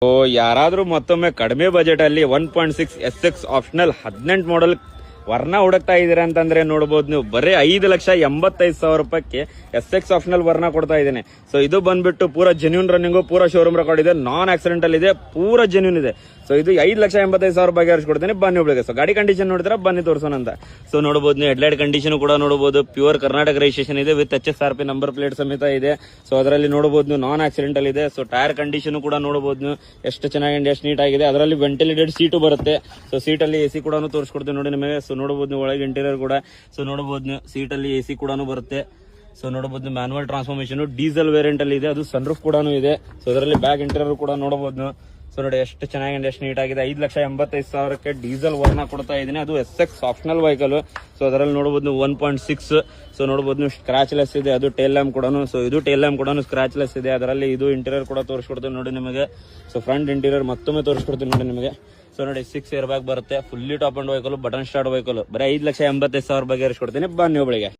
So ಯಾರಾದ್ರೂ ಮತ್ತೊಮ್ಮೆ ಕಡಿಮೆ ಬಜೆಟ್ ಅಲ್ಲಿ 1.6 SX ಆಪ್ಷನಲ್ 18 ಮಾಡಲ್ ವರ್ಣ ಹುಡುಕ್ತಾ ಇದೀರಾ ಅಂತಂದ್ರೆ ನೋಡಬಹುದು ನೀವು ಬರೀ 5,85,000 ರೂಪಾಯಿಗೆ SX ಆಪ್ಷನಲ್ ವರ್ಣ ಕೊಡ್ತಾ ಇದ್ದೇನೆ. ಸೊ ಇದು ಬಂದ್ಬಿಟ್ಟು ಪೂರಾ ಜೆನ್ಯೂನ್ ರನ್ನಿಂಗು, ಪೂರಾ ಶೋರೂಮ್ ರೆಕಾರ್ಡ್ ಇದೆ, ನಾನ್ ಆಕ್ಸಿಡೆಂಟಲ್ ಇದೆ, ಪೂರಾ ಜೆನ್ಯೂನ್ ಇದೆ. ಸೊ ಇದು 5,85,000 ರೂಪಾಯಿಗೆ ಹರಿಸ್ಕೊಡ್ತೇನೆ, ಬನ್ನಿ ಒಬ್ಬಳಿಗೆ. ಸೊ ಗಾಡಿ ಕಂಡೀಷನ್ ನೋಡಿದ್ರೆ ಬನ್ನಿ ತೋರಿಸೋಣ ಅಂತ. ಸೊ ನೋಡಬಹುದು ನೀವು ಹೆಡ್ಲೈಟ್ ಕಂಡೀಷನ್ ಕೂಡ ನೋಡಬಹುದು, ಪ್ಯೂರ್ ಕರ್ನಾಟಕ ರಿಜಿಸ್ಟ್ರೇಷನ್ ಇದೆ ವಿತ್ HSRP ನಂಬರ್ ಪ್ಲೇಟ್ ಸಮೇತ ಇದೆ. ಸೊ ಅದರಲ್ಲಿ ನೋಡಬಹುದು ನೀವು ನಾನ್ ಆಕ್ಸಿಡೆಂಟಲ್ ಇದೆ. ಸೊ ಟೈರ್ ಕಂಡೀಷನ್ ಕೂಡ ನೋಡಬಹುದು ನೀವು ಎಷ್ಟು ಚೆನ್ನಾಗಿದೆ, ಎಷ್ಟು ನೀಟ್ ಆಗಿದೆ. ಅದರಲ್ಲಿ ವೆಂಟಿಲೇಟೆಡ್ ಸೀಟು ಬರುತ್ತೆ. ಸೊ ಸೀಟಲ್ಲಿ AC ಕೂಡ ತೋರಿಸ್ಕೊಡ್ತೀವಿ ನೋಡಿ ನಿಮಗೆ. ಸೊ ನೋಡಬಹುದು ನೀವು ಒಳಗೆ ಇಂಟೀರಿಯರ್ ಕೂಡ. ಸೊ ನೋಡಬಹುದು ನೀವು ಸೀಟಲ್ಲಿ AC ಕೂಡ ಬರುತ್ತೆ. ಸೊ ನೋಡಬಹುದು ಮ್ಯಾನುವಲ್ ಟ್ರಾನ್ಸ್ಫಾರ್ಮೇಶನ್ ಡೀಸೆಲ್ ವೇರಿಯಂಟ್ ಅಲ್ಲಿ ಇದೆ, ಅದು ಸನ್ರೂಫ್ ಕೂಡ ಇದೆ. ಸೊ ಅದರಲ್ಲಿ ಬ್ಯಾಕ್ ಇಂಟೀರಿಯರ್ ಕೂಡ ನೋಡಬಹುದು ನೀವು. ಸೊ ನೋಡಿ ಎಷ್ಟು ಚೆನ್ನಾಗಿದೆ, ಎಷ್ಟು ನೀಟ್ ಆಗಿದೆ. 5,85,000ಕ್ಕೆ ಡೀಸೆಲ್ ವರ್ಣ ಕೊಡ್ತಾ ಇದೀನಿ, ಅದು SX ಆಪ್ಷನಲ್ ವೆಹಿಕಲ್. ಸೊ ಅದರಲ್ಲಿ ನೋಡಬಹುದು ನೀವು 1.6. ಸೊ ನೋಡಬಹುದು ನೀವು ಸ್ಕ್ರಾಚ್ ಲೆಸ್ ಇದೆ, ಅದು ಟೇಲ್ ಲ್ಯಾಂಪ್ ಕೂಡ. ಸೊ ಇದು ಟೇಲ್ ಲ್ಯಾಂಪ್ ಕೂಡ ಸ್ಕ್ರಾಚ್ ಲೆಸ್ ಇದೆ. ಅದರಲ್ಲಿ ಇದು ಇಂಟೀರಿಯರ್ ಕೂಡ ತೋರಿಸ್ಕೊಡ್ತೀನಿ ನೋಡಿ ನಿಮಗೆ. ಸೊ ಫ್ರಂಟ್ ಇಂಟೀರಿಯರ್ ಮತ್ತೊಮ್ಮೆ ತೋರಿಸ್ಕೊಡ್ತೀನಿ ನೋಡಿ ನಿಮಗೆ. ಸೊ ನೋಡಿ 6 ಏರ್ ಬ್ಯಾಗ್ ಬರುತ್ತೆ, fully top and vehicle, button start vehicle. ಬರೀ 5,85,000 ಬಗ್ಗೆ ಹರಿಸ್ಕೊಡ್ತೀನಿ, ಬನ್ನಿ ಒಬ್ಬಳಿಗೆ.